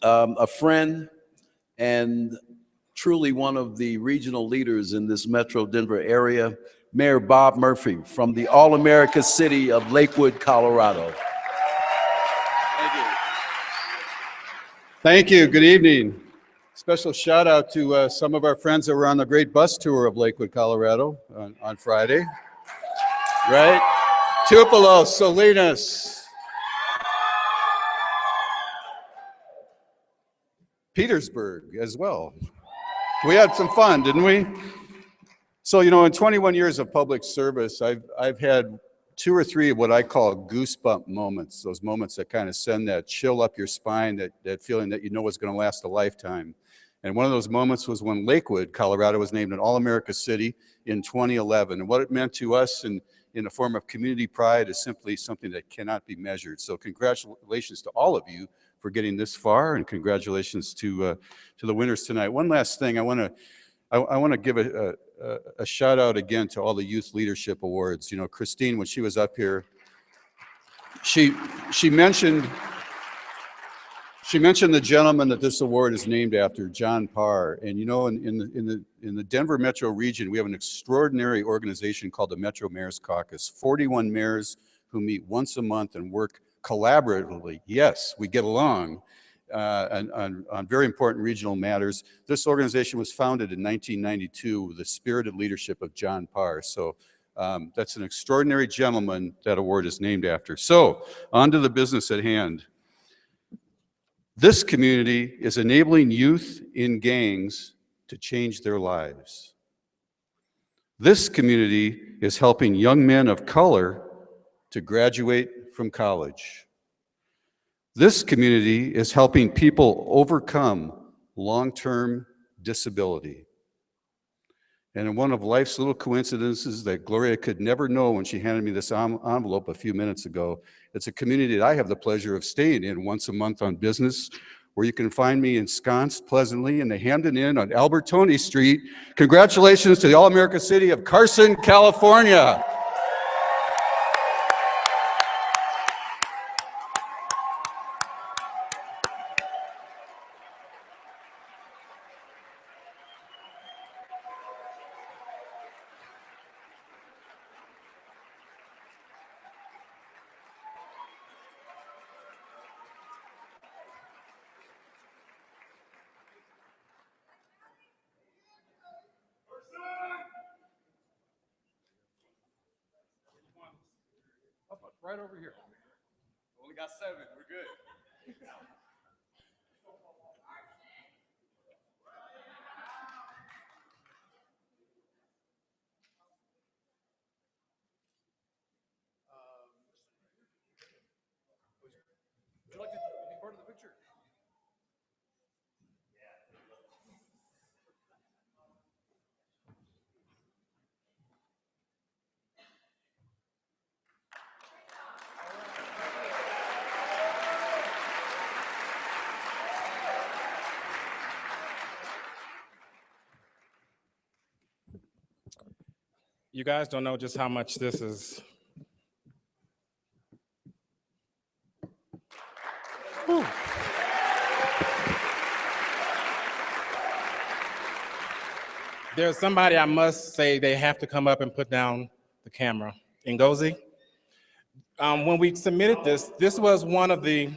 a friend and truly one of the regional leaders in this Metro Denver area, Mayor Bob Murphy from the All-America City of Lakewood, Colorado. Thank you. Good evening. Special shout out to some of our friends that were on the great bus tour of Lakewood, Colorado on Friday. Right? Tupelo, Salinas, Petersburg as well. We had some fun, didn't we? So, in 21 years of public service, I've had 2 or 3 of what I call goosebump moments, those moments that kind of send that chill up your spine, that feeling that you know is going to last a lifetime. And one of those moments was when Lakewood, Colorado was named an All-America City in 2011. And what it meant to us in a form of community pride is simply something that cannot be measured. So congratulations to all of you for getting this far, and congratulations to the winners tonight. One last thing, I want to give a shout out again to all the Youth Leadership Awards. Christine, when she was up here, she mentioned the gentleman that this award is named after, John Parr. And in the Denver metro region, we have an extraordinary organization called the Metro Mayors Caucus. 41 mayors who meet once a month and work collaboratively. Yes, we get along on very important regional matters. This organization was founded in 1992 with the spirited leadership of John Parr. So that's an extraordinary gentleman that award is named after. So on to the business at hand. This community is enabling youth in gangs to change their lives. This community is helping young men of color to graduate from college. This community is helping people overcome long-term disability. And one of life's little coincidences that Gloria could never know when she handed me this envelope a few minutes ago, it's a community that I have the pleasure of staying in once a month on business, where you can find me ensconced pleasantly in the Hampton Inn on Albertoni Street. Congratulations to the All-America City of Carson, California. Right over here. Only got 7. We're good. Would you like to be part of the picture? You guys don't know just how much this is. Whew. There's somebody I must say they have to come up and put down the camera. Ngozi. When we submitted this was one of the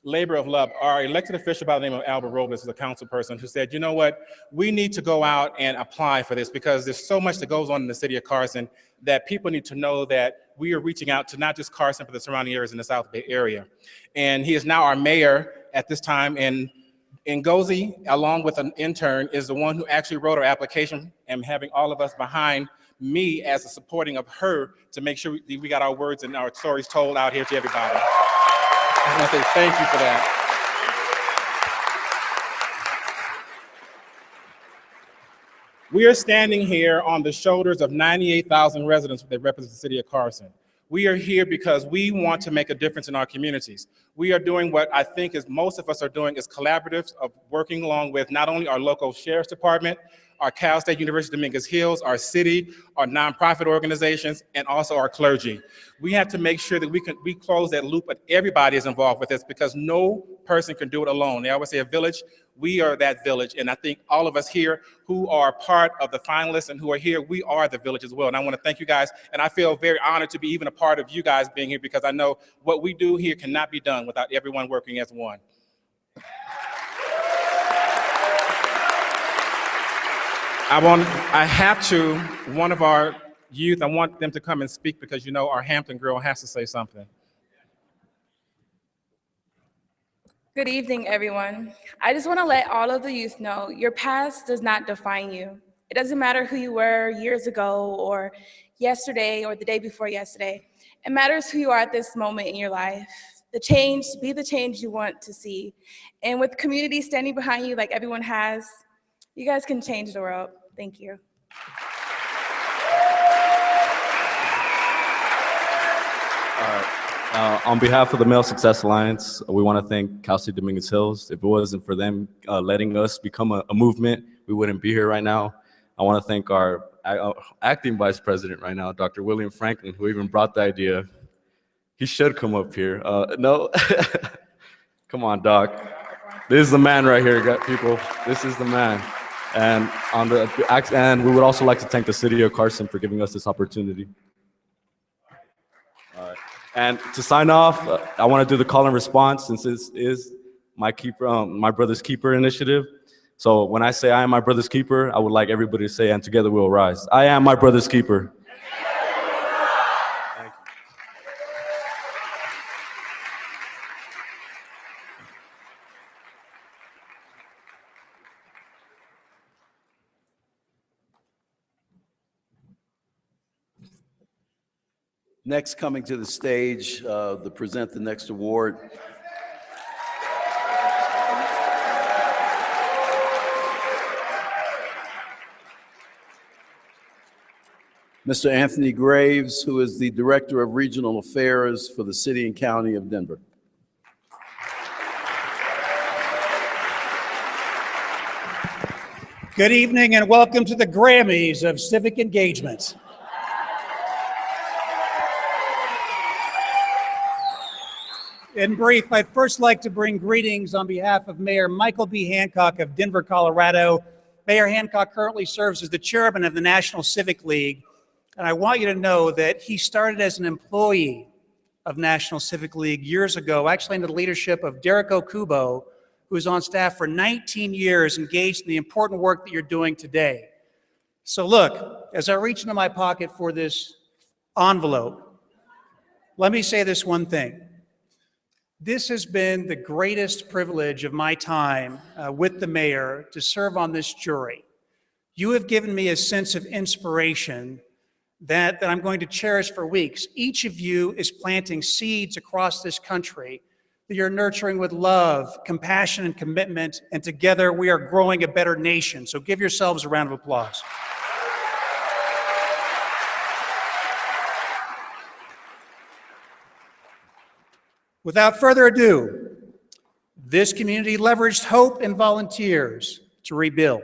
labor of love. Our elected official by the name of Albert Robles is a council person who said, you know what, we need to go out and apply for this because there's so much that goes on in the city of Carson that people need to know that we are reaching out to not just Carson, but the surrounding areas in the South Bay area. And he is now our mayor at this time. And Ngozi, along with an intern, is the one who actually wrote our application and having all of us behind me as a supporting of her to make sure we got our words and our stories told out here to everybody. I want to say thank you for that. We are standing here on the shoulders of 98,000 residents that represent the city of Carson. We are here because we want to make a difference in our communities. We are doing what I think is most of us are doing is collaboratives of working along with not only our local sheriff's department, our Cal State University Dominguez Hills, our city, our nonprofit organizations, and also our clergy. We have to make sure that we close that loop, but everybody is involved with this because no person can do it alone. They always say a village, we are that village. And I think all of us here who are part of the finalists and who are here, we are the village as well. And I want to thank you guys. And I feel very honored to be even a part of you guys being here because I know what we do here cannot be done without everyone working as one. One of our youth, I want them to come and speak because you know our Hampton girl has to say something. Good evening, everyone. I just want to let all of the youth know your past does not define you. It doesn't matter who you were years ago or yesterday or the day before yesterday. It matters who you are at this moment in your life. Be the change you want to see. And with community standing behind you like everyone has, you guys can change the world. Thank you. On behalf of the Male Success Alliance, we want to thank Cal State Dominguez Hills. If it wasn't for them letting us become a movement, we wouldn't be here right now. I want to thank our acting vice president right now, Dr. William Franklin, who even brought the idea. He should come up here. No, come on, Doc. This is the man right here, people. This is the man. And we would also like to thank the city of Carson for giving us this opportunity. All right. And to sign off, I want to do the call and response since this is my brother's keeper initiative. So when I say I am my brother's keeper, I would like everybody to say, and together we'll rise. I am my brother's keeper. Thank you. Next, coming to the stage to present the next award. Mr. Anthony Graves, who is the Director of Regional Affairs for the City and County of Denver. Good evening and welcome to the Grammys of Civic Engagement. In brief, I'd first like to bring greetings on behalf of Mayor Michael B. Hancock of Denver, Colorado. Mayor Hancock currently serves as the chairman of the National Civic League, and I want you to know that he started as an employee of National Civic League years ago, actually under the leadership of Derek Okubo, who is on staff for 19 years, engaged in the important work that you're doing today. So look, as I reach into my pocket for this envelope, let me say this one thing. This has been the greatest privilege of my time with the mayor to serve on this jury. You have given me a sense of inspiration that I'm going to cherish for weeks. Each of you is planting seeds across this country that you're nurturing with love, compassion, and commitment, and together we are growing a better nation. So give yourselves a round of applause. Without further ado, this community leveraged hope and volunteers to rebuild.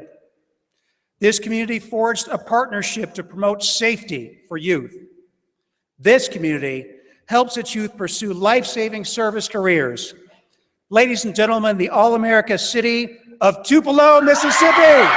This community forged a partnership to promote safety for youth. This community helps its youth pursue life-saving service careers. Ladies and gentlemen, the All-America City of Tupelo, Mississippi.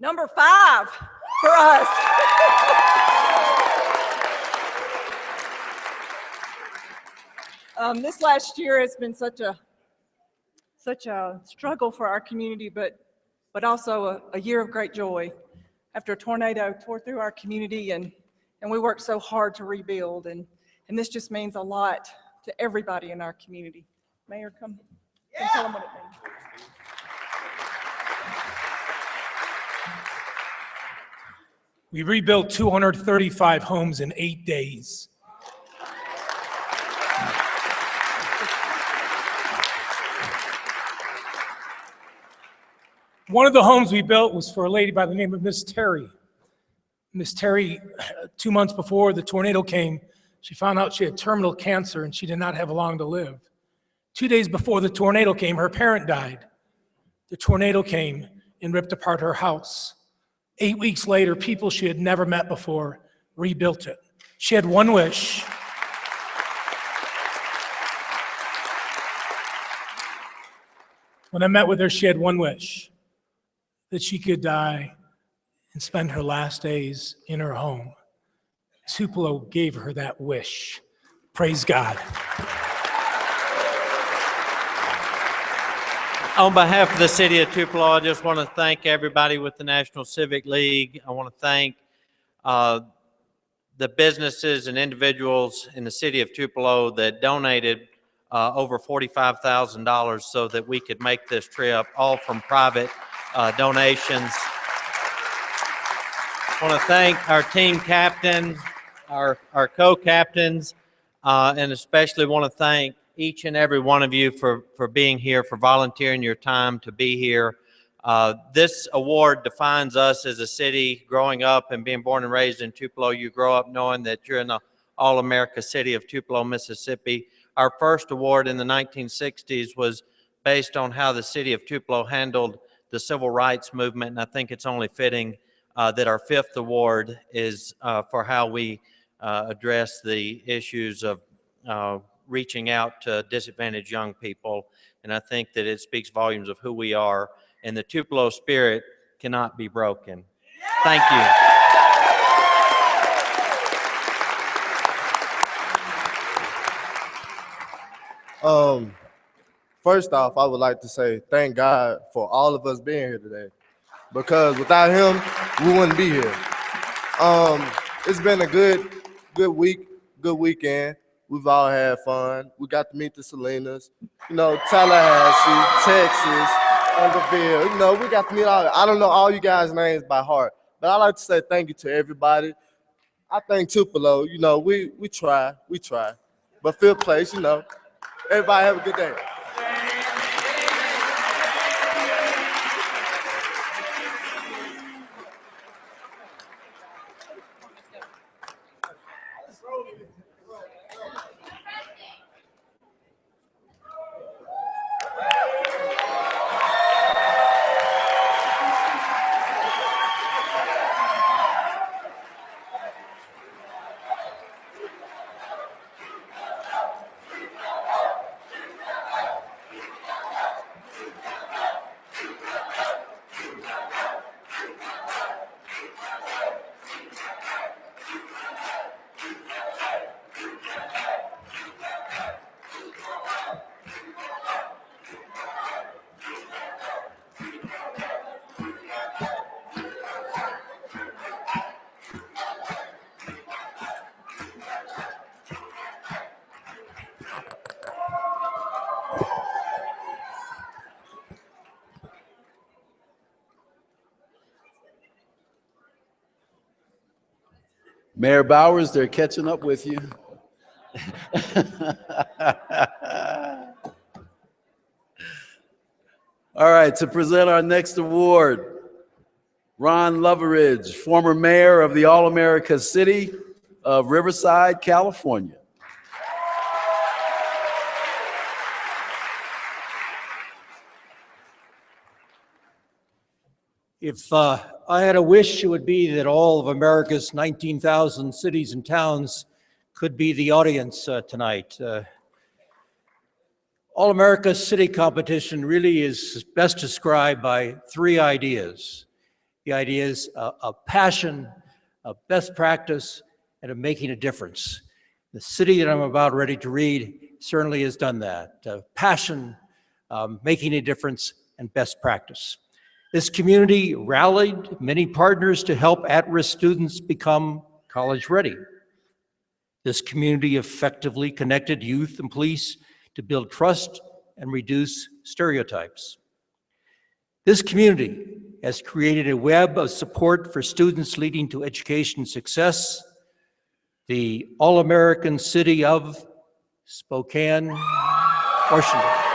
Number 5 for us. This last year has been such a struggle for our community, but also a year of great joy. After a tornado tore through our community, and we worked so hard to rebuild, and this just means a lot to everybody in our community. Mayor, come tell them what it means. We rebuilt 235 homes in 8 days. One of the homes we built was for a lady by the name of Miss Terry. Miss Terry, 2 months before the tornado came, she found out she had terminal cancer and she did not have long to live. 2 days before the tornado came, her parent died. The tornado came and ripped apart her house. 8 weeks later, people she had never met before rebuilt it. She had one wish. When I met with her, she had one wish, that she could die and spend her last days in her home. Tupelo gave her that wish. Praise God. On behalf of the city of Tupelo, I just want to thank everybody with the National Civic League. I want to thank the businesses and individuals in the city of Tupelo that donated over $45,000 so that we could make this trip, all from private donations. I want to thank our team captains, our co-captains, and especially want to thank each and every one of you for being here, for volunteering your time to be here. This award defines us as a city. Growing up and being born and raised in Tupelo, you grow up knowing that you're in the All-America City of Tupelo, Mississippi. Our first award in the 1960s was based on how the city of Tupelo handled the civil rights movement, and I think it's only fitting that our 5th award is for how we address the issues of reaching out to disadvantaged young people. And I think that it speaks volumes of who we are, and the Tupelo spirit cannot be broken. Thank you. First off, I would like to say thank God for all of us being here today. because without him, we wouldn't be here. It's been a good week, good weekend. We've all had fun. We got to meet the Salinas, Tallahassee, Texas, Underville. We got to meet I don't know all you guys' names by heart, but I'd like to say thank you to everybody. I think Tupelo, we try. But fifth place, everybody have a good day. Mayor Bowers, they're catching up with you. All right, to present our next award, Ron Loveridge, former mayor of the All-America City of Riverside, California. If I had a wish, it would be that all of America's 19,000 cities and towns could be the audience tonight. All America's City Competition really is best described by three ideas. The ideas of passion, of best practice, and of making a difference. The city that I'm about ready to read certainly has done that. Passion, making a difference, and best practice. This community rallied many partners to help at-risk students become college ready. This community effectively connected youth and police to build trust and reduce stereotypes. This community has created a web of support for students leading to education success. The All-American City of Spokane, Washington.